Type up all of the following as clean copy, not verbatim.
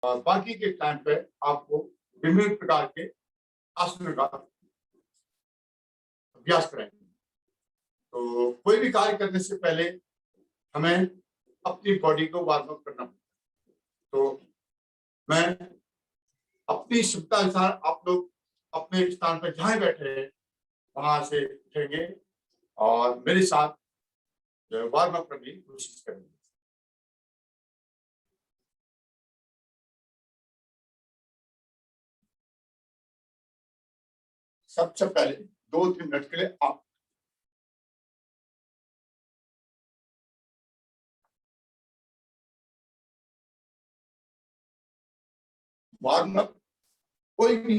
और बाकी के टाइम पे आपको विभिन्न प्रकार के आसनों का अभ्यास कराएंगे। तो कोई भी कार्य करने से पहले हमें अपनी बॉडी को वार्म अप करना पड़ता। तो मैं अपनी क्षमता अनुसार आप लोग अपने स्थान पर जहां बैठे हैं वहां से उठेंगे और मेरे साथ वार्म अप करने की कोशिश करेंगे। सबसे पहले 2-3 मिनट के लिए आप वार्म अप कोई भी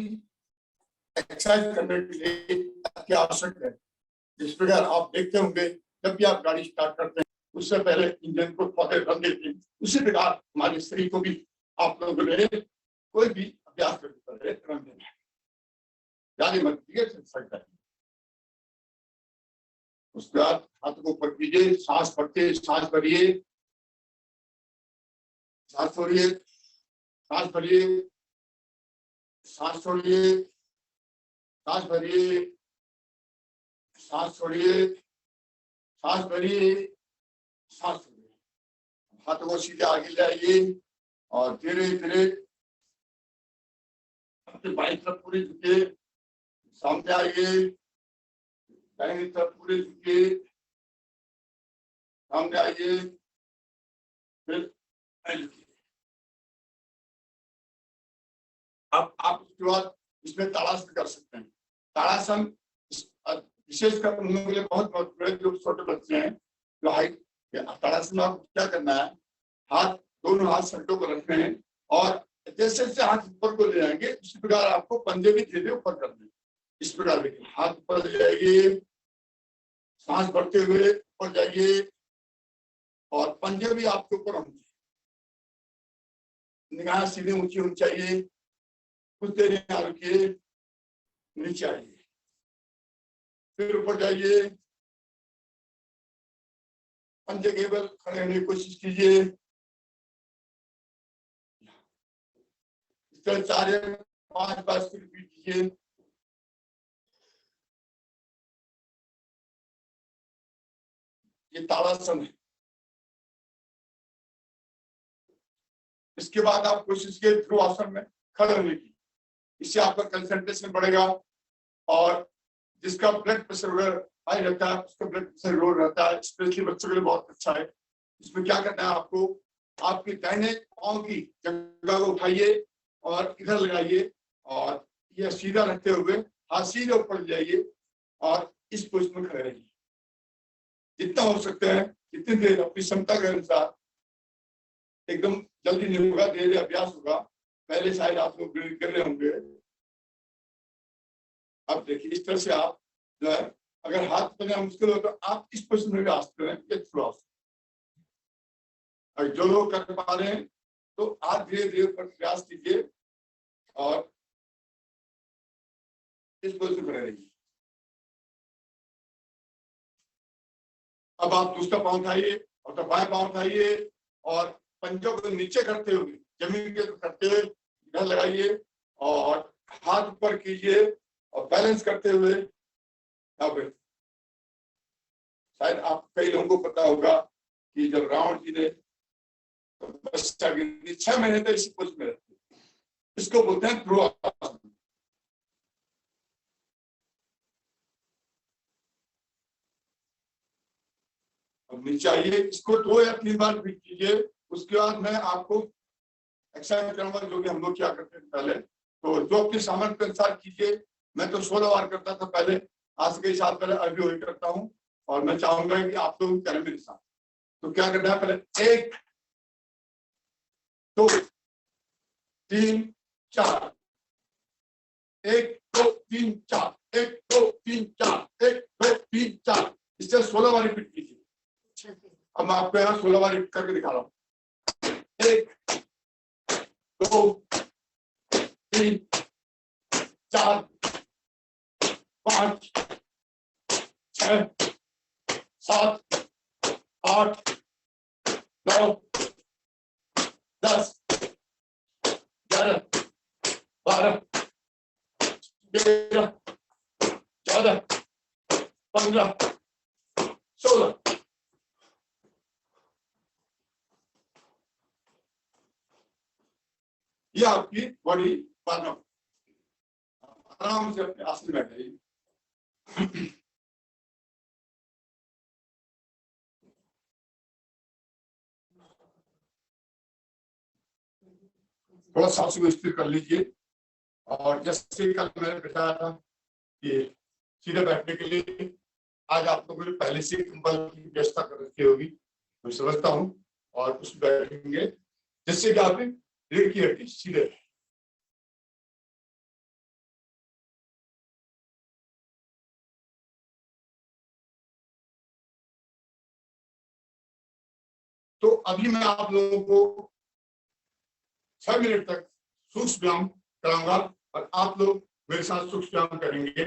एक्सरसाइज करने के लिए अति आवश्यक है। जिस प्रकार आप देखते होंगे जब भी आप गाड़ी स्टार्ट करते हैं उससे पहले इंजन को थोड़े रन देते हैं, उसी प्रकार हमारे शरीर को भी आप लोगों ने कोई भी अभ्यास करते रन देना है। उसके बाद हाथ को ऊपर कीजिए, सांस भरते सांस भरिए, सांस छोड़िए, सांस भरिए, सांस छोड़िए, सांस भरिए, सांस छोड़िए, सांस भरिए, सांस छोड़िए। हाथ को सीधे आगे ले आइए और धीरे धीरे अपनी बाईं तरफ पूरी झुके, सामने आइए, दाहिनी तरफ पूरे झुके, सामने आइए, फिर अब आप उसके बाद इसमें ताड़ासन कर सकते हैं। ताड़ासन विशेषकर उन लोगों के लिए बहुत महत्वपूर्ण है जो छोटे बच्चे हैं, जो हाइट। ताड़ासन में आपको क्या करना है, हाथ दोनों हाथ सड़कों पर रखने हैं और जैसे जैसे हाथ ऊपर को ले जाएंगे उसी प्रकार आपको पंजे भी धीरे ऊपर करने हैं। इस प्रकार देखिए, हाथ ऊपर ले जाइए, सांस भरते हुए ऊपर जाइए और पंजे भी आपके ऊपर होंगे, निगाह सीधे ऊंची होनी चाहिए, कुछ देर यहाँ रुकिए, नीचे आइए, फिर ऊपर जाइए, पंजे के बल खड़े होने की कोशिश कीजिए। इस तरह 4 या 5 बार रिपीट कीजिए। ये ताड़ासन है। इसके बाद आप कोशिश कीजिए ध्रुवासन में खड़े होने की, इससे आपका कंसंट्रेशन बढ़ेगा और जिसका ब्लड प्रेशर हाई रहता है उसका ब्लड प्रेशर लो रहता है, स्पेशली बच्चों के लिए बहुत अच्छा है। इसमें क्या करना है, आपको आपके दाहिने पांव की जगह को उठाइए और इधर लगाइए और यह सीधा रखते हुए हाथ सीधे ऊपर जाइए और इस पोजीशन में खड़े रहिए। जितना हो सकता है जितनी देर अपनी क्षमता के अनुसार, एकदम जल्दी नहीं होगा, धीरे धीरे अभ्यास होगा। पहले शायद आप लोग कर रहे होंगे। अब देखिए इस तरह से आप जो है, अगर हाथ पकड़ना मुश्किल हो तो आप इस पोजीशन में भी आ सकते हैं। अगर जो लोग कर पा रहे हैं तो आप धीरे धीरे प्रयास कीजिए और इस पोजीशन में रहिए। अब आप दूसरा पांव उठाइए और बाएं पांव उठाइए और पंजों को नीचे करते हुए जमीन के करते हुए इधर लगाइए और हाथ ऊपर कीजिए और बैलेंस करते हुए। अब शायद आप कई लोगों को पता होगा कि जब रावण जी ने तपस्या की 6 महीने तक इसी पोज में रहते, इसको बोलते हैं ध्रुवासन। अब नीचे आइए, इसको 2 या 3 बार रिपीट कीजिए। उसके बाद मैं आपको एक्सरसाइज करूंगा जो कि हम लोग क्या करते थे पहले, तो जो अपने सामर्थ्य के अनुसार कीजिए। मैं तो 16 बार करता था पहले, आज से कई साल पहले, अभी वही करता हूँ और मैं चाहूंगा कि आप लोग करें मेरे साथ। तो क्या करना है, पहले 1 2 3 4, 1 2 3 4, 1 2 3 4, 1 2 3 4, इससे 16 बार रिपीट कीजिए। अब मैं आपको यहाँ 16 बार रिपीट करके दिखा रहा हूँ। 1 2 3 4 5 6 7 8 9 10 12, 13, 14, 15, 16। ये आपकी बॉडी वार्म अप। आराम से अपने आसन में बैठे। थोड़ा सांस को स्थिर कर लीजिए। और जैसे कल मैंने बताया था कि सीधे बैठने के लिए आज आप लोगों ने पहले से कंबल की व्यवस्था कर रखी होगी, मैं समझता हूँ, और उस बैठेंगे जिससे कि आप रीढ़ की हड्डी सीधे। तो अभी मैं आप लोगों को 6 मिनट तक सूक्ष्म व्यायाम कराऊंगा और आप लोग मेरे साथ सूक्ष्म व्यायाम करेंगे।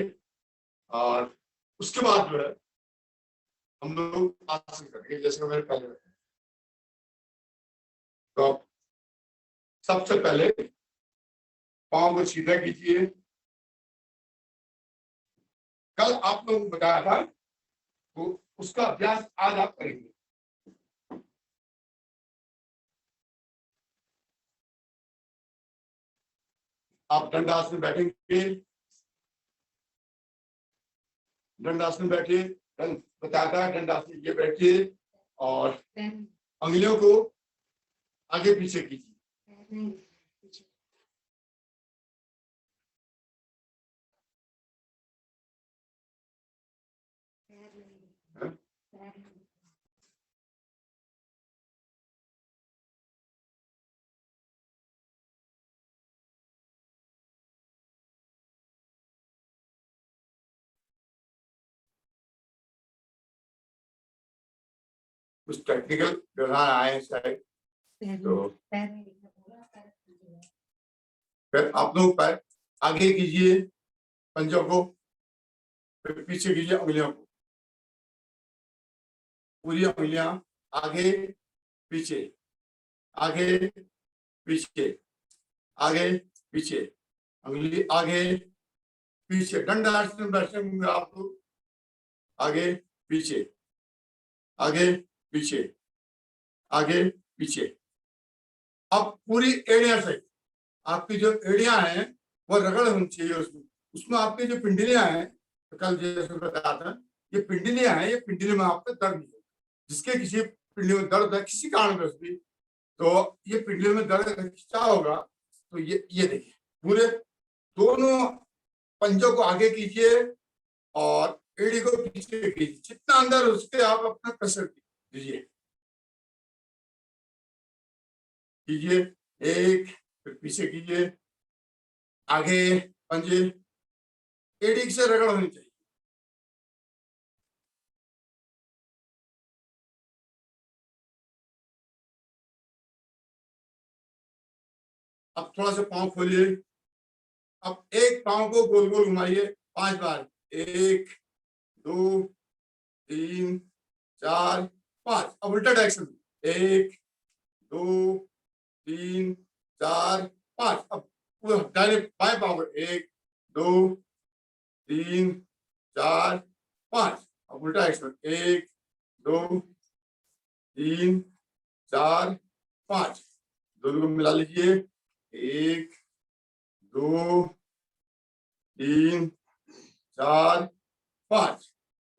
और उसके बाद जो है हम लोग आसन करेंगे जैसे मैंने पहले बताया। तो सबसे पहले पांव को सीधा कीजिए। कल आप लोगों को बताया था तो उसका अभ्यास आज आप करेंगे। आप दंडासन बैठेंगे, दंडासन बैठिए, बताया था दंडासन ये बैठिए और अंगुलियों को आगे पीछे कीजिए। कुछ टेक्निकल व्यवहार आए शायद, तो फिर आप लोग पैर आगे कीजिए, पंजों को, फिर पीछे कीजिए अंगुलियों को, पूरी अंगुलियां आगे पीछे, आगे पीछे, आगे पीछे, अंगुली आगे पीछे। दंडासन बैठने में आप लोग आगे पीछे, आगे पीछे, आगे पीछे। अब पूरी एड़ियां से आपकी जो एड़ियां हैं वो रगड़ होनी चाहिए उसमें। उसमें आपकी जो पिंडलियां हैं, तो कल जैसे बताया था, ये पिंडलियां हैं, ये पिंडली में आपका दर्द नहीं होगा। जिसके किसी पिंडली में दर्द है किसी कारण भी, तो ये पिंडली में दर्द खिंचा होगा, तो ये देखिए पूरे दोनों पंजों को आगे कीजिए और एड़ी को पीछे कीजिए। जितना अंदर उसके आप अपना प्रेशर दीजिए, कीजिए। एक, फिर पीछे कीजिए, आगे पंजे, एड़ी से रगड़ होनी चाहिए। अब थोड़ा सा पांव खोलिए। अब एक पांव को गोल गोल घुमाइए 5 बार। 1, 2, 3, 4, 5। अब उल्टा डायरेक्शन। 1, 2, 3, 4, 5। अब डायरेक्ट बाएं पांव को 1, 2, 3, 4, 5। अब उल्टा डायरेक्शन। 1, 2, 3, 4, 5। दोनों को मिला लीजिए। 1, 2, 3, 4, 5।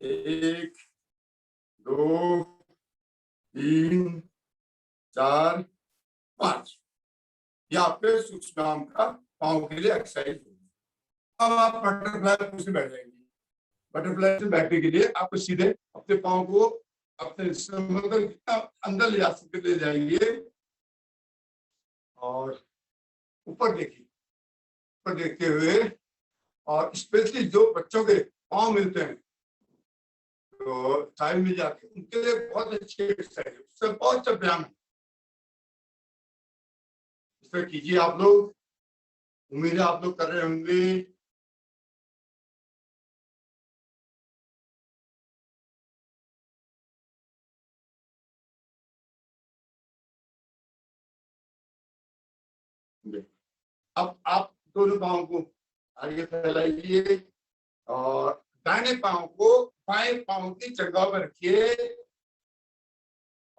1, 2, 3, 4, 5। ये आपके सूक्ष्म का पाँव के लिए एक्सरसाइज होगी। अब आप बटरफ्लाई पोजिशन बैठ जाएंगे। बटरफ्लाई से बैठने के लिए आपको सीधे अपने पाँव को अपने मतलब अंदर ले जा सकते ले जाएंगे और ऊपर देखिए, ऊपर देखते हुए। और स्पेशली जो बच्चों के पाँव मिलते हैं तो टाइम मिल जाती है, उनके लिए बहुत अच्छी एक्सरसाइज है, उससे बहुत अच्छा व्यायाम है। इस तरह कीजिए आप लोग, उम्मीद है आप लोग कर रहे होंगे। अब आप दोनों पाँव को आगे फैलाइए और दाहिने पाँव को बाएं पाँव की जगह पर रखिए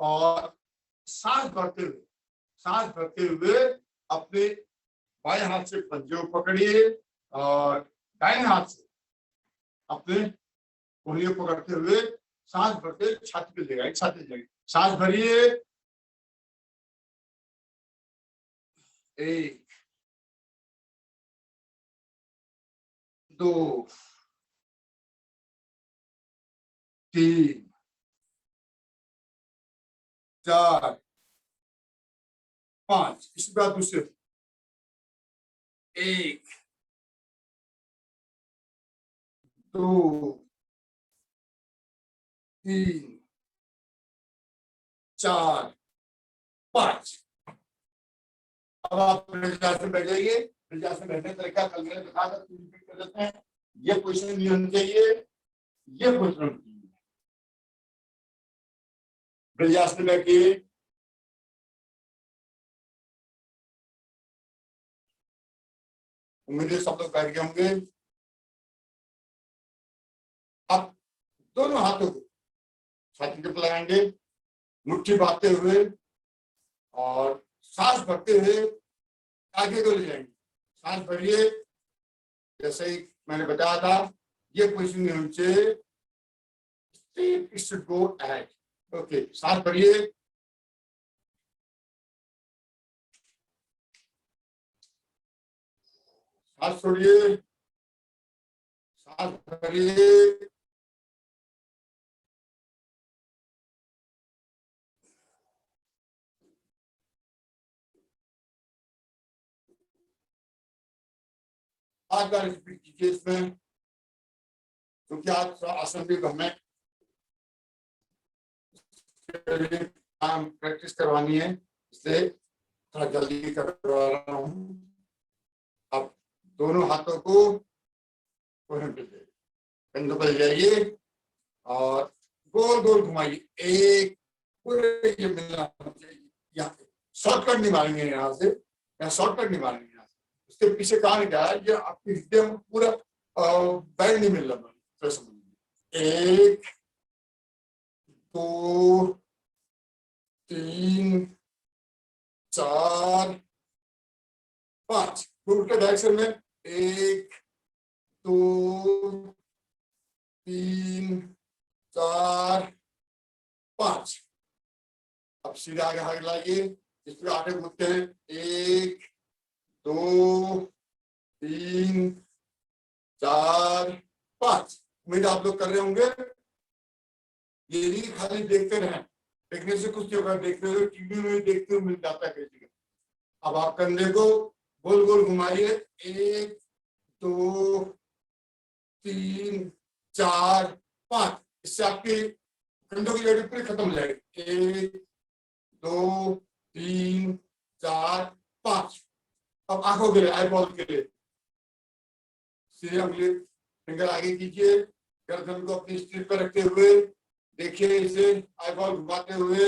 और सांस भरते हुए अपने बाएं हाथ से पंजे को पकड़िए और दाहिने हाथ से अपने कोहनी को पकड़ते हुए सांस भरते छाती पे लगाइए, छाती पे सांस भरिए। 1 2 3 4 5। इसी बात दूसरे 1 2 3 4 5। अब आप ब्रिजासन बैठ जाइए। ब्रिजासन बैठने का तरीका कल मैंने दिखा था, रिपीट कर देते हैं। ये पोजीशन नहीं होनी चाहिए, ये पोजीशन होनी चाहिए। ब्रिजासन बैठिए, उम्मीद है सब लोग बैठ गए होंगे। अब दोनों हाथों को छाती पे लगाएंगे, मुट्ठी बांधते हुए और सांस भरते हुए आगे को ले जाएंगे। सांस भरिए, जैसे ही मैंने बताया था ये पोजीशन में होनी it should go ahead. Okay, सांस भरिए, सांस छोड़िए, सांस भरिए, आज बार रिपीट कीजिए इसमें, क्योंकि आज आसन भी हमें प्रैक्टिस करवानी है, इसलिए थोड़ा जल्दी करवा रहा हूँ। अब दोनों हाथों को कंधों पर जाइए और गोल गोल घुमाइए। एक पूरे ये मिलना चाहिए, यहाँ शॉर्टकट नहीं मारेंगे, यहाँ से यहाँ शॉर्टकट नहीं मारेंगे, यहाँ से उसके पीछे कहा क्या है, ये आपकी हृदय में पूरा बैंड नहीं मिल रहा। 1 2 3 4 5। उल्टे डायरेक्शन में 1 2 3 4 5। अब सीधे आगे हाथ लाइए, इस पर आगे घूमते हैं। 1 2 3 4 5। उम्मीद आप लोग कर रहे होंगे। ये नहीं खाली देखते रहें, देखने से कुछ नहीं होगा, देखते हुए टीवी में देखते हुए मिल जाता है किसी का। अब आप कंधे को गोल गोल घुमाइए। 1 2 3 4 5। इससे आपकी कंधों की जगह पूरी खत्म हो जाएगी। 1 2 3 4 5। अब आंखों के लिए, आई बॉल के लिए सीधे उंगली फिंगर आगे कीजिए, गर्दन को अपनी स्ट्रीट पर रखते हुए देखिए, इसे आई बॉल घुमाते हुए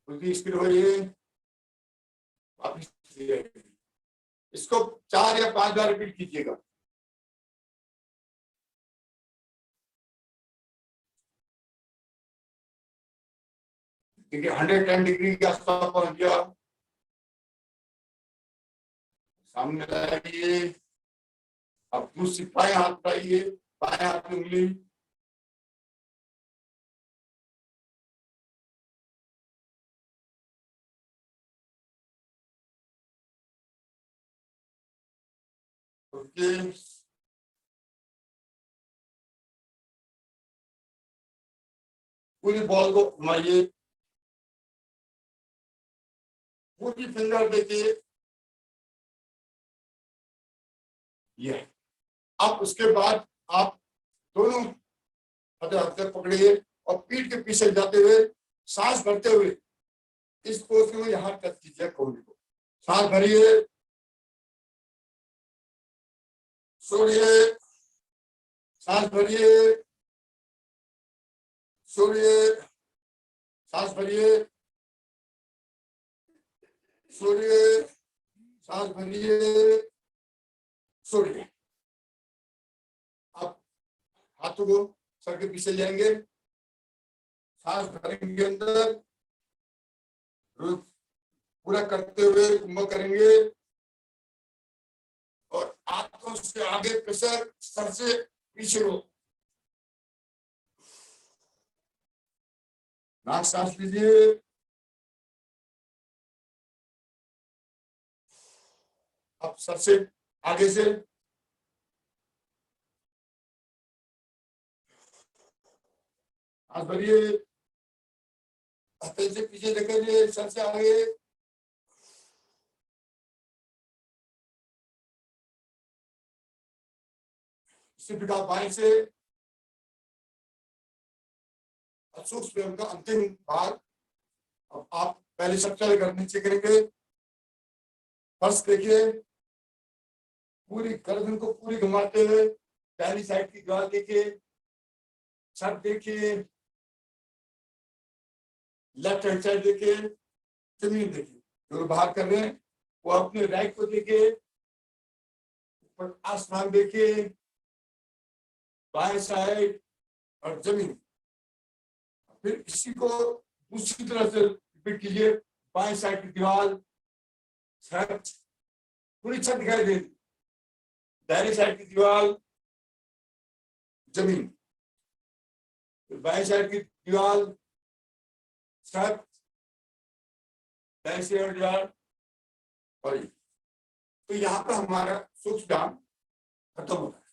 उल्टी स्पीड हो रही है। वापिस इसको 4 या 5 बार रिपीट कीजिएगा। देखिए 110 डिग्री के आसपास पहुंच गया। सामने लाइए, अब दूसरी बाएं हाथ उठाइए, बाएं हाथ में उंगली पूरी बॉल को घुमाइए, पूरी फिंगर देखिए ये। अब उसके बाद आप दोनों हथे पकड़िए और पीठ के पीछे जाते हुए सांस भरते हुए इस पोज में यहां टच कीजिए कोहनी को। सांस भरिए, छोड़िए, सांस भरिए, छोड़िए, सांस भरिए, छोड़िए, सांस भरिए, छोड़िए। आप हाथों को सर के पीछे जाएंगे, सांस भरेंगे अंदर, पूरा करते हुए कुंभ करेंगे और हाथों से आगे प्रेशर, सर से पीछे रो। नाक सांस लीजिए, अब सर से आगे से सांस भरिए, हथेली से पीछे लेकर सर से आगे, सिर्फ बाएं से सूक्ष्म का अंतिम भाग। अब आप पहले सबसे घर नीचे करेंगे, फर्श देखिए, पूरी गर्दन को पूरी घुमाते हुए पहली साइड की दीवार देखिए, छत देखिए, लेफ्ट हैंड साइड देखिए, जमीन देखिए। जो बाहर कर रहे हैं वो अपने राइट को देखिए, आसमान देखिए, बाएं साइड और जमीन। फिर इसी को दूसरी तरह से रिपीट कीजिए, बाएं साइड की दीवार, छत, पूरी छत दिखाई दे रही, दाहिनी साइड की दीवार, जमीन, बाएं साइड की दीवार, छत, दाएं साइड दीवार और तो यहाँ पर हमारा सूक्ष्म व्यायाम खत्म होता है।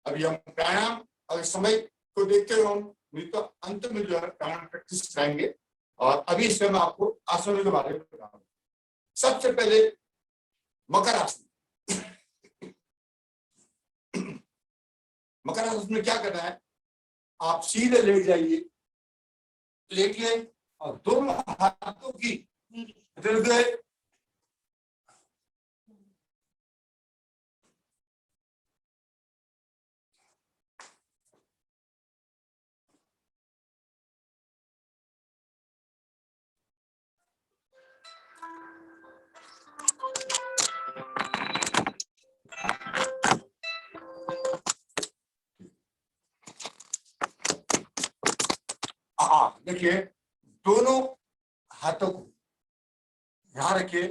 अभी हम प्राणायाम और समय को देखते हुए हम नहीं तो अंत में जो है प्राणायाम प्रैक्टिस कराएंगे। और अभी इस समय आपको आसनों के बारे में बताऊंगा। सबसे पहले मकर आसन। मकर आसन में क्या करना है, आप सीधे लेट जाइए, लेटिए और दोनों हाथों की हृदय देखिए, दोनों हाथों को यहां रखिए,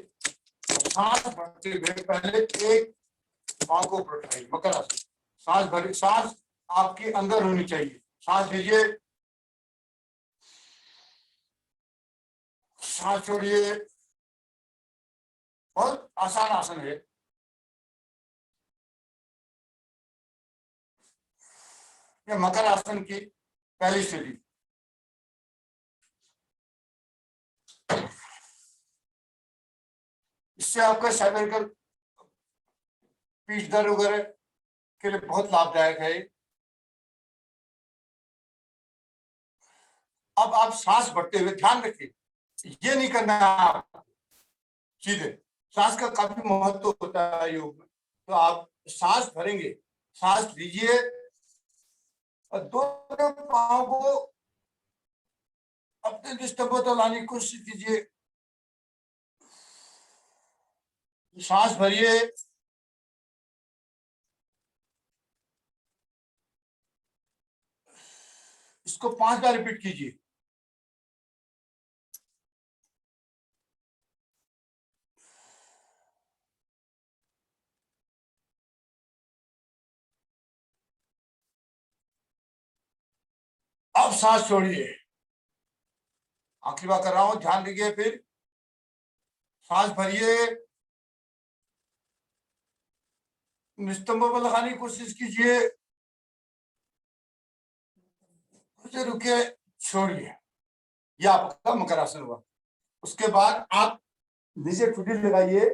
सांस भरते हुए पहले एक पांव को ऊपर उठाइए, मकर आसन। सांस भरी, सांस आपके अंदर होनी चाहिए। सांस लीजिए, सांस छोड़िए। बहुत आसान आसन है। ये मकर आसन की पहली स्थिति। इससे आपका सर्वाइकल पीठ दर्द वगैरह के लिए बहुत लाभदायक है। अब आप सांस भरते हुए ध्यान रखिए, ये नहीं करना है आप सीधे। सांस का काफी महत्व होता है योग में। तो आप सांस भरेंगे, सांस लीजिए और दोनों पांव को अपने निस्तंभ तक लाने की कोशिश कीजिए। सांस भरिए, इसको 5 बार रिपीट कीजिए। अब सांस छोड़िए। आखिरी बार कर रहा हूं, ध्यान दीजिए। फिर सांस भरिए, निस्तंभ पर लगाने की कोशिश कीजिए, फिर रुके, छोड़िए। यह आपका मकर आसन हुआ। उसके बाद आप नीचे ठुड्डी लगाइए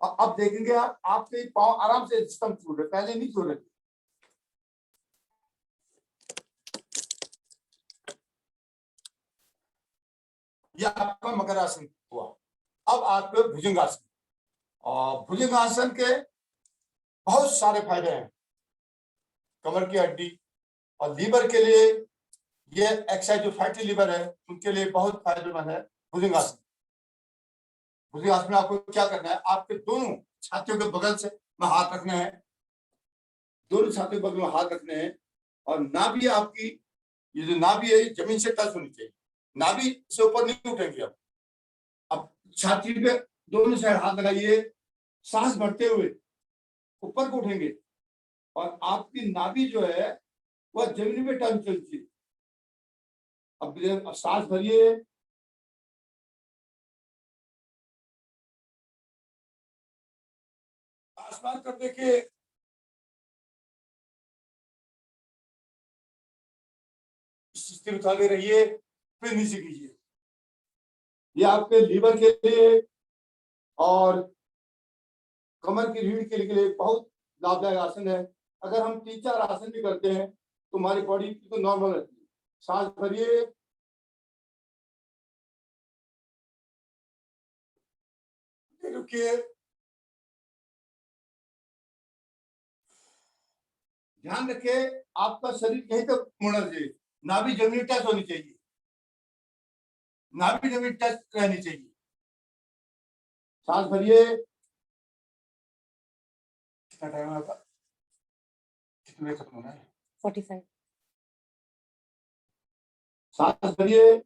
और अब देखेंगे आप, आपके पांव आराम से स्तंभ छू रहे, पहले नहीं छू रहे। यह आपका मकर आसन हुआ। अब आप भुजंगासन। और भुजंगासन के बहुत सारे फायदे हैं। कमर की हड्डी और लीवर के लिए ये एक्सरसाइज, जो फैटी लीवर है उनके लिए बहुत फायदेमंद है भुजंगासन। भुजंगासन में आपको क्या करना है, आपके दोनों छातियों के बगल से में हाथ रखना है, दोनों छातियों के बगल में हाथ रखने हैं, और नाभि आपकी, ये जो नाभि है जमीन से टच होनी चाहिए, नाभि से ऊपर नहीं उठेंगे। अब छाती पे दोनों साइड हाथ लगाइए, सांस भरते हुए ऊपर को उठेंगे, और आपकी नाभि जो है वह जमीन पे टच चलती है। अब सांस भरिए, आसमान कर देखिए, स्थिर उठाते रहिए, फिर नीचे कीजिए। ये आपके लीवर के लिए और कमर की रीढ़ के लिए बहुत लाभदायक आसन है। अगर हम 3-4 आसन भी करते हैं तो हमारी बॉडी बिल्कुल नॉर्मल रहती है। सांस भरिए, रुकिए, ध्यान रखिए आपका शरीर कहीं तक मुड़ना चाहिए, नाभि जमीन टच होनी चाहिए, नाभि जमीन टच रहनी चाहिए। सांस भरिए, कितना टाइम है आपका, कितने खत्म होना है? 45। सांस भरिए,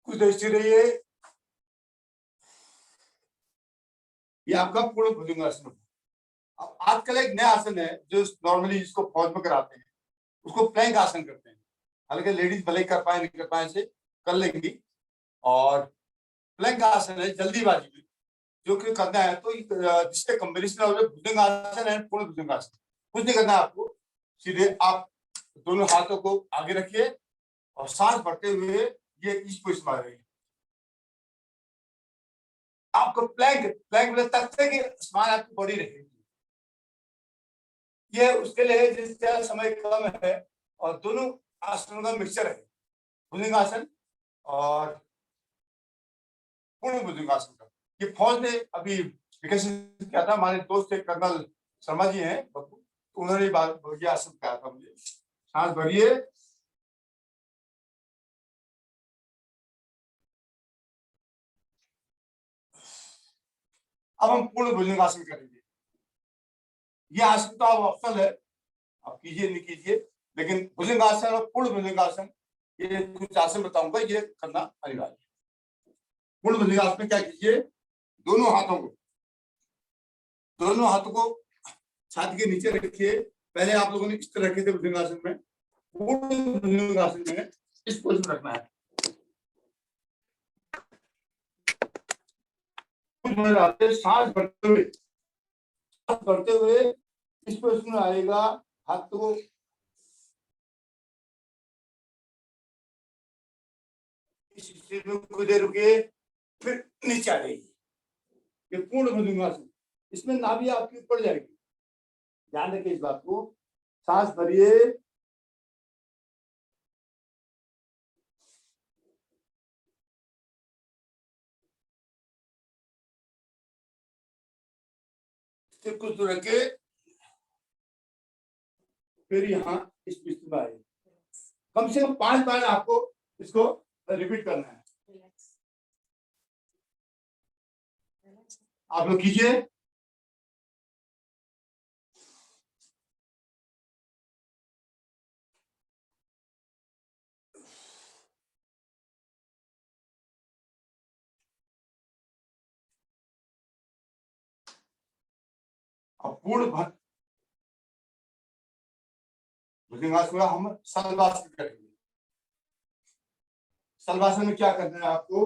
कुछ देर स्थिर रहिए। ये आपका पूर्ण भुजंगासन। अब आजकल एक नया आसन है जो नॉर्मली जिसको फौज में कराते हैं, उसको प्लैंक आसन करते हैं। हालांकि लेडीज भले ही कर पाए नहीं कर पाए से कर लेंगी। और प्लैंक आसन है जल्दीबाजी में जो कि करना है, तो जिसके कॉम्बिनेशन हो जाए भुजंगासन है, पूर्ण भुजंगासन। कुछ नहीं करना है आपको, सीधे आप दोनों हाथों को आगे रखिए और सांस भरते हुए ये इस पोजीशन में रहिए। आपको प्लैंक प्लैंक में तख्ते की समान आपकी बॉडी रहेगी। ये उसके लिए जिसका समय कम है और दोनों आसनों का मिक्सचर है, भुजंगासन और पूर्ण भुजंगासन का। ये फौज ने अभी विकसित किया था, हमारे दोस्त एक कर्नल शर्मा जी हैं बब्बू, उन्होंने बात ये आसन कहा था मुझे। सांस भरिए, अब हम पूर्ण भुजंगासन करेंगे। ये आसन तो आप ऑप्शनल है, आप कीजिए नहीं कीजिए, लेकिन भुजंगासन और पूर्ण भुजंगासन ये कुछ आसन बताऊंगा, ये करना अनिवार्य है। पूर्ण भुजंगासन में क्या कीजिए, दोनों हाथों को छाती के नीचे रखिए। पहले आप लोगों ने इस तरह रखे थे भुजंगासन में, पूर्ण भुजंगासन में इस पोजीशन रखना है। सांस भरते हुए इस पोजीशन में आएगा, हाथ को इस स्थिति में कुछ देर रुकिए, फिर नीचे आ जाइए। ये पूर्ण भुजंगासन, इसमें नाभि आपकी ऊपर जाएगी, ध्यान रखिए इस बात को। सांस भरिए, कुछ दूर रखे, फिर यहाँ इस स्थिति में आइए। कम से कम 5 बार आपको इसको रिपीट करना है। आप लोग कीजिए। अब पूर्ण भुजंगासन हम सलवासन करेंगे। सलवासन में क्या करना है आपको,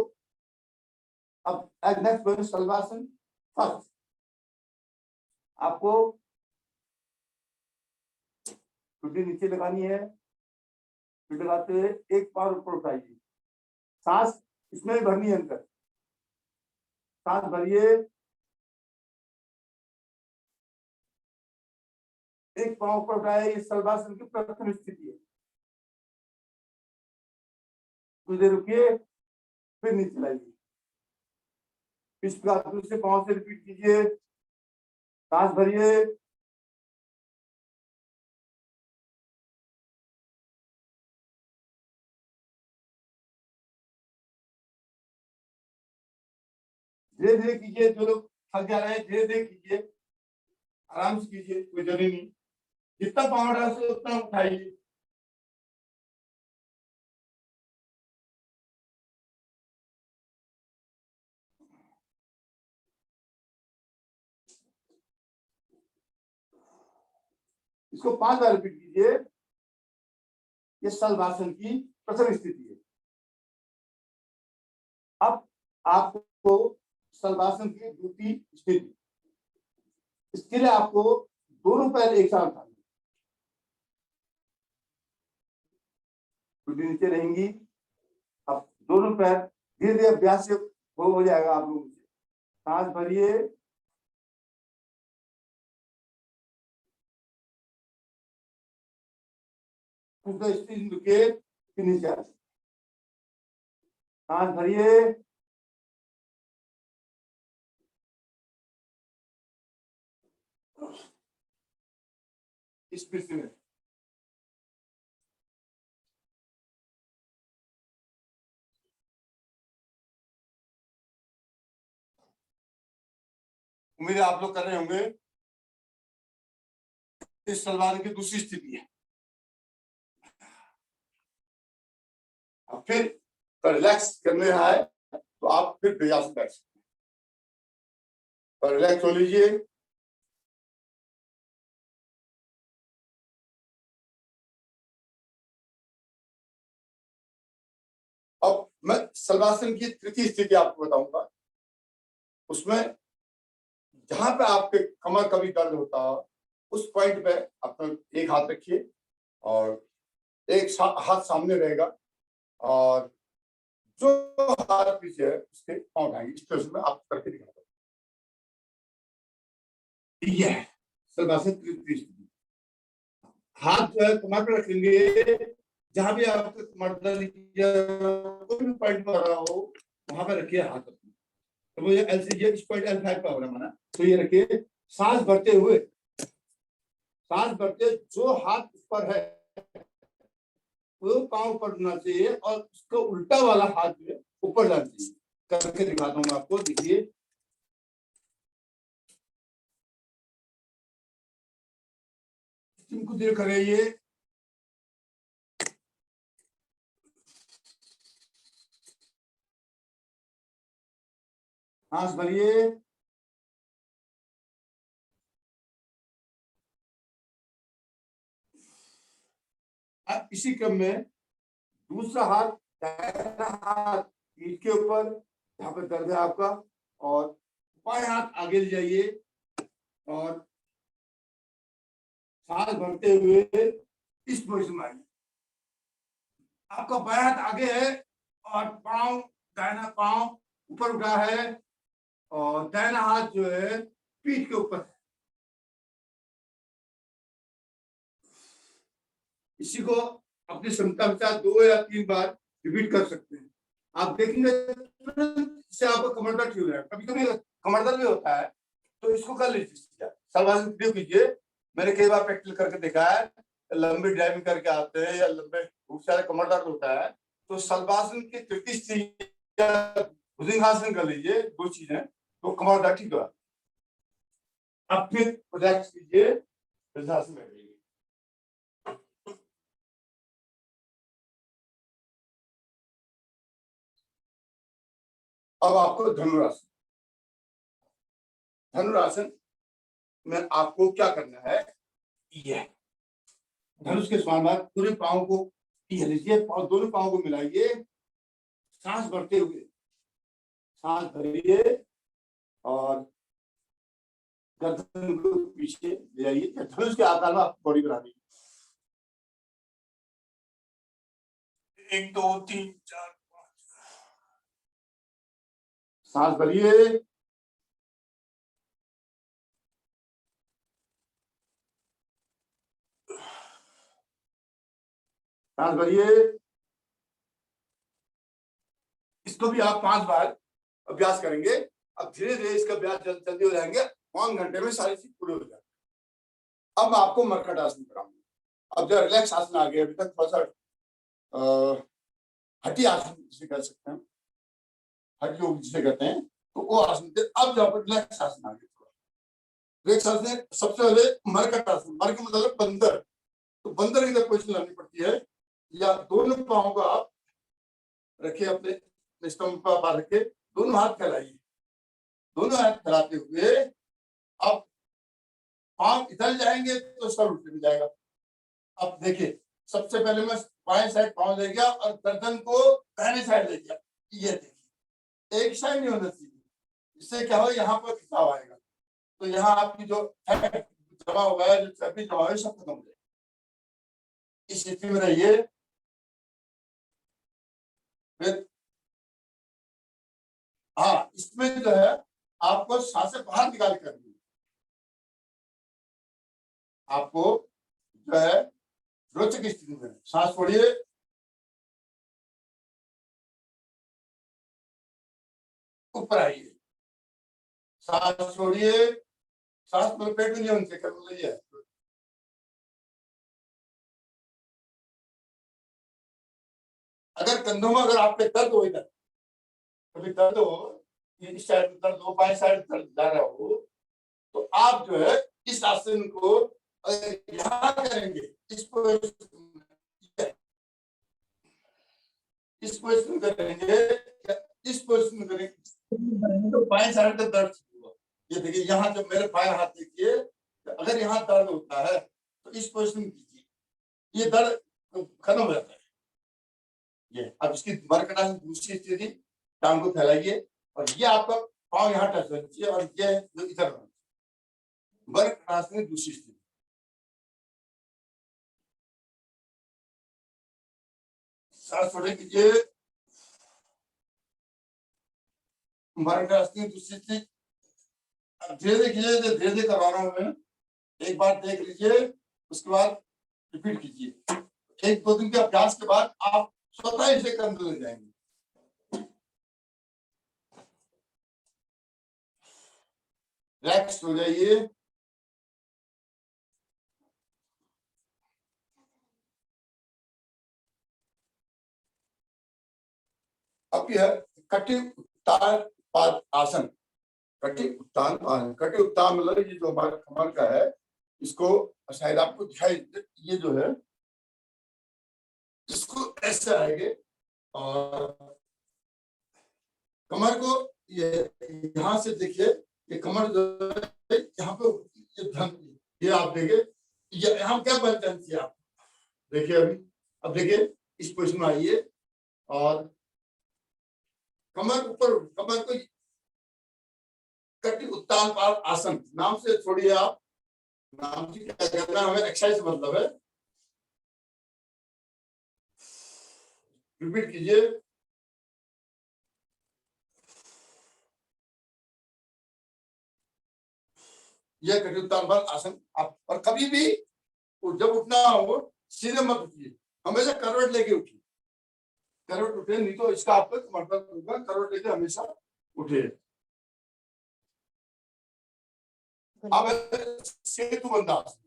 अब नेक्स्ट सलवासन। फर्स्ट आपको टुटी नीचे लगानी है, लगाते हुए एक पार ऊपर उठाइए, सांस इसमें भी भरनी है अंदर, सांस भरिए, एक पांव ऊपर उठाए, ये सलवासन की प्रथम स्थिति है। कुछ देर रुकिए, फिर नीचे लाइए, इस प्रकार दूसरे पांव से रिपीट कीजिए। सांस भरिए, धीरे धीरे कीजिए, जो लोग थक जा रहे हैं धीरे धीरे कीजिए, आराम से कीजिए, कोई जरूरी नहीं, जितना पावर डाल सके उतना उठाइए। इसको 5 बार रिपीट कीजिए। ये शलभासन की प्रथम स्थिति है। अब आपको शलभासन की द्वितीय स्थिति, इसके लिए आपको दोनों पैर एक साथ उठाने, नीचे रहेंगी। अब दोनों पैर धीरे धीरे अभ्यास से वो हो जाएगा आप लोगों से। सांस भरिए, रुके, फिर नीचे आ, सांस भरिए, इस स्थिति में उम्मीद है आप लोग कर रहे होंगे। इस सलवार की दूसरी स्थिति है। अब फिर रिलैक्स करने है तो आप फिर प्रयास कर सकते हैं, और रिलैक्स हो लीजिए। अब मैं शलभासन की तृतीय स्थिति आपको बताऊंगा। उसमें जहां पे आपके कमर कभी दर्द होता हो उस पॉइंट पे अपना एक हाथ रखिए और एक हाथ सामने रहेगा, और जो हाथ पीछे है उसके पांव उठाएंगे। इस तरह से मैं आपको करके दिखाता हूँ। ये है शलभासन तृतीय स्थिति। हाथ जो है कमर पर रखेंगे, जहां भी आपके कमर दर्द कोई भी पॉइंट पर रहा हो वहां पर रखिए हाथ अपने। तो वो LCG इस पॉइंट L5 का हो रहा माना, तो ये रखिए। सांस भरते हुए, सांस भरते जो हाथ ऊपर है वो पांव ऊपर होना चाहिए और उसका उल्टा वाला हाथ जो है ऊपर जाना चाहिए। करके दिखाता हूँ आपको, देखिए। तुमको देख रहे ये सांस भरिए, अब इसी क्रम में दूसरा हाथ, दाहिना हाथ पीठ के ऊपर जहां पर दर्द है आपका, और बाएं हाथ आगे ले जाइए और सांस भरते हुए इस पोजीशन में आइए। आपका बाएं हाथ आगे है और पांव, दाहिना पांव ऊपर उठा है और दाहिना हाथ जो है पीठ के ऊपर है। इसी को अपनी क्षमता के साथ 2 या 3 बार रिपीट कर सकते हैं। आप देखेंगे इससे आपको कमर दर्द ठीक हो जाएगा। कभी कभी कमर दर्द भी होता है तो इसको कर लीजिए, शलभासन कीजिए। मैंने कई बार प्रैक्टिस करके देखा है, लंबी ड्राइविंग करके आते हैं या लंबे बहुत सारे कमर दर्द होता है तो शलभासन की तृतीय स्थिति भुजंगासन कर लीजिए, 2 चीजें, तो कमर दर्द ठीक होगा। अब फिर रिलैक्स कीजिए, भुजंगासन में रहिए। अब आपको धनुरासन, धनुरासन में आपको क्या करना है, ये धनुष के समान बात, पूरे पांव को लीजिए, दोनों पांव को मिलाइए, सांस भरते हुए सांस भरिए और गर्दन को पीछे ले जाइए। धनुष के आकार में आप बॉडी बना दीजिए। 1 2 3 4 5, सांस भरिए, सांस भरिए। इसको भी आप 5 बार अभ्यास करेंगे। अब धीरे धीरे इसका अभ्यास जल्दी हो जाएंगे, 5 घंटे में सारी चीज पूरी हो जाएगी। अब आपको मरकट आसन कराऊंगा। अब जो रिलैक्स आसन आ गया, अभी तक थोड़ा सा हठी आसन जिसे कर सकते हैं, हठ योग जिसे कहते हैं, तो वो आसन थे। अब जहाँ पर रिलैक्स आसन आ गया, रिलैक्स आसन सबसे पहले मरकट आसन, मरकट मतलब बंदर, तो बंदर की पोजीशन लानी पड़ती है, या दोनों पाँव को आप रखिए अपने स्टम्प पर रख के, दोनों हाथ फैलाइए, दोनों हाथ फैलाते हुए आप पाँव इधर जाएंगे तो सर उल्टे में जाएगा। अब देखिए, सबसे पहले मैं बाएं साइड पाँव ले गया और गर्दन को दाहिने साइड ले गया, ये देखिए एक साइड नहीं होना चाहिए, इससे क्या हो यहाँ पर खिंचाव आएगा, तो यहाँ आपकी जो फैट जमा हुआ है, जो चर्बी जमा हुआ है, सब खत्म हो जाएगा। इस स्थिति में रहिए। फिर हाँ, इसमें जो है आपको सांसें बाहर निकाल करनी है, आपको जो है रोचक स्थिति में सांस छोड़िए, ऊपर आइए, सांस छोड़िए, सांस में पेट में नहीं उनसे कर लीजिए। अगर कंधों में अगर आपके दर्द हो, इधर कभी दर्द हो, इस साइड दर्द हो, बाएं साइड दर्द जा रहा हो, तो आप जो है इस आसन को यहाँ करेंगे, इस पोजिशन करेंगे, इस पोजिशन करेंगे तो बाएं साइड का दर्द होगा। ये देखिए यहाँ जब मेरे बाएं हाथ देखिए, अगर यहाँ दर्द होता है तो इस पोजिशन कीजिए, ये दर्द खत्म हो जाता है। ये अब इसकी मरकट आसन दूसरी स्थिति, टांग को फैलाइए और ये आपका पाँव यहाँ टच होना चाहिए और ये जो इधर मरकट आसन दूसरी स्थिति। सांस छोड़े कीजिए, मरकट आसन दूसरी स्थिति। धीरे धीरे कीजिए, धीरे धीरे करवा रहा हूं मैं, एक बार देख लीजिए, उसके बाद रिपीट कीजिए। एक दो दिन के अभ्यास के बाद आप स्वतः इसे करने लग जाएंगे। रिलैक्स हो जाइए। अब यह कटी उत्तान पाद आसन, कटी उत्तान आसन, कटी उत्तान मतलब ये जो हमारा कमर का है, इसको शायद आपको दिखाई, ये जो है इसको ऐसे आएंगे और कमर को ये यहाँ से देखिए, ये कमर जो है यहाँ पे ये धन, ये आप देखिए, ये यहाँ क्या बनना चाहिए आप देखिए अभी। अब देखिए इस पोजिशन में आइए और कमर ऊपर, कमर को कटी उत्तान पाद आसन नाम से छोड़िए आप, नाम से क्या करना हमें, एक्सरसाइज मतलब है। रिपीट कीजिए। यह कटी उत्तान पाद आसन आप, और कभी भी जब उठना हो सीधे मत उठिए, हमेशा करवट लेके उठिए, करवट उठे नहीं तो इसका आपको मतलब होगा, करवट लेके हमेशा उठे। अब सेतु बंधा आसन,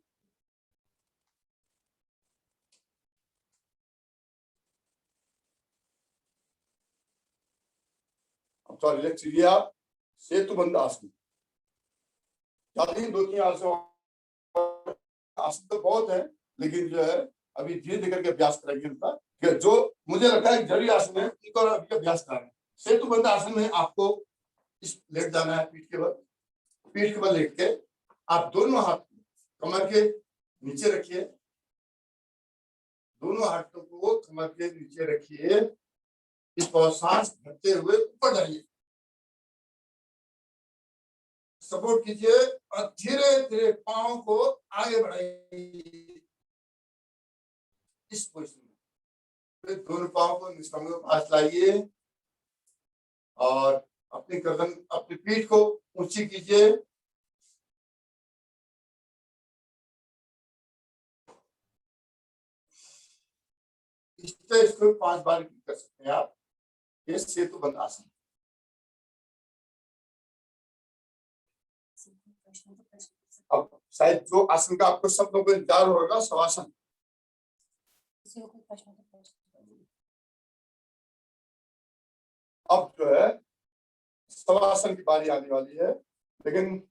अब थोड़ा रिलैक्स कीजिए आप, सेतु बंधा आसन, दो तीन आसन तो बहुत है, लेकिन जो है अभी धीरे धीरे करके अभ्यास करेंगे उनका, जो मुझे लगता है जरूरी आसन है उनको अभी अभ्यास कराएं। सेतु बंधा आसन में आपको इस लेट जाना है, पीठ के बल, पीठ के बल लेट के आप दोनों हाथ कमर के नीचे रखिए, दोनों हाथों को कमर के नीचे रखिए, इस पर सांस भरते हुए ऊपर जाइए, सपोर्ट कीजिए और धीरे धीरे पांव को आगे बढ़ाइए इस पोजीशन में। फिर दोनों पांव को निस्तंभ के पास लाइए और अपनी गर्दन, अपनी पीठ को ऊंची कीजिए, इसको 5 बार कर सकते हैं आप। ये सेतु बंध आसन। अब शायद जो आसन का आपको शब्दों को इंतजार होगा, शवासन। अब जो है शवासन की बारी आने वाली है, लेकिन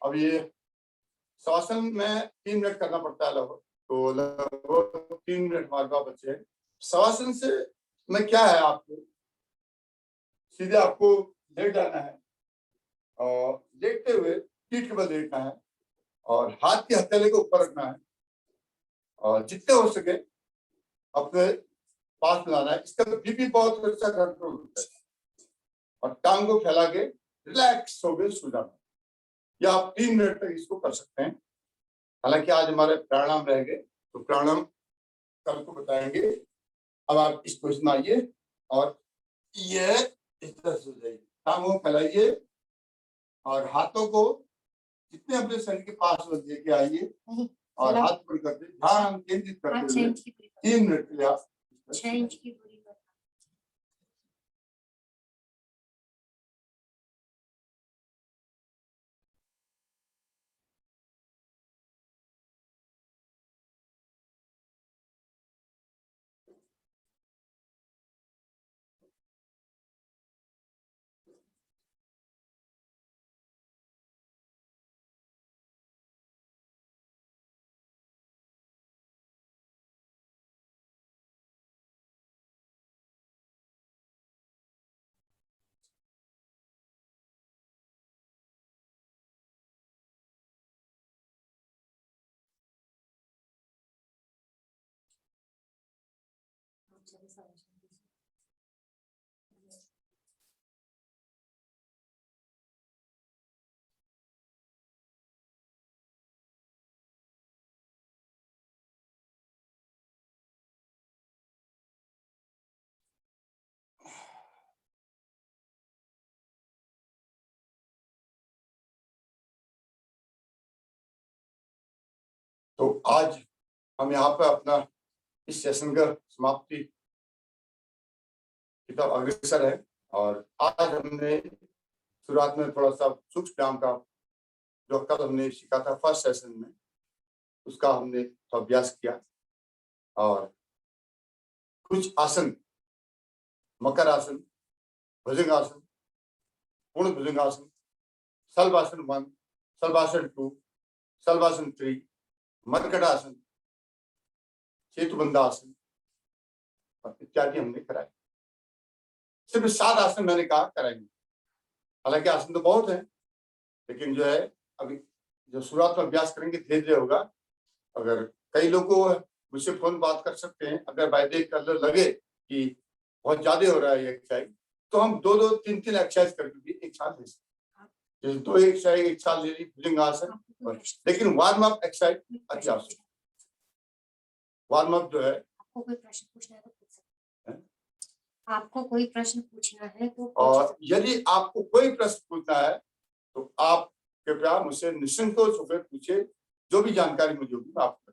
अब ये शवासन में 3 मिनट करना पड़ता है लगभग, तो लगभग 3 मिनट हमारे पास बचे हैं। शवासन से में क्या है, आपको सीधे आपको लेट जाना है और लेटते हुए पीठ के बल लेटना है और हाथ की हथेली को ऊपर रखना है और जितने हो सके अपने पास मिलाना है। इसका बीपी बहुत अच्छा कंट्रोल होता है और टांग को फैला के रिलैक्स हो गए सो जाना। या आप 3 मिनट तक इसको कर सकते हैं। हालांकि आज हमारे प्राणायाम रह गए, तो प्राणायाम कल को बताएंगे। अब आप इस पोजीशन में आइए और ये इस तरह से हो जाइए, टांगों फैलाइए और हाथों को जितने अपने शरीर के पास लेके आइए और हाथ पकड़ करके ध्यान केंद्रित करते हुए 3 मिनट के लिए आप 6 इंच की दूरी पर। तो आज हम यहाँ पे अपना इस सेशन का समाप्ति की तरफ अग्रसर है और आज हमने शुरुआत में थोड़ा सा सूक्ष्म व्यायाम का जो कल हमने सीखा था फर्स्ट सेशन में, उसका हमने तो अभ्यास किया और कुछ आसन, मकर आसन, भुजंगासन, पूर्ण भुजंगासन, शलभासन 1, शलभासन 2, शलभासन 3, मरकटासन, सेतुबंधासन इत्यादि हमने कराए। सिर्फ 7 आसन मैंने कहा कराएंगे। हालांकि आसन तो बहुत है, लेकिन जो है अभी जो शुरुआत में अभ्यास करेंगे धीरे धीरे होगा। अगर कई लोग को मुझसे फोन बात कर सकते हैं, अगर बाय डे कर लगे कि बहुत ज्यादा हो रहा है ये एक्सरसाइज, तो हम 2-2, 3-3 एक्सरसाइज करके भी एक साथ ले सकते हैं। जैसे 2 एक्सरसाइज एक साथ ले ली भुजंगासन, लेकिन वार्म अप एक्सरसाइज अच्छा आवश्यक। वार्म अप जो है, आपको कोई प्रश्न पूछना है तो पूछ सकते हैं। आपको कोई प्रश्न पूछना है तो और यदि आपको कोई प्रश्न पूछना है तो आप कृपया मुझसे निसंकोच होकर पूछे। जो भी जानकारी मुझे होगी मैं आपको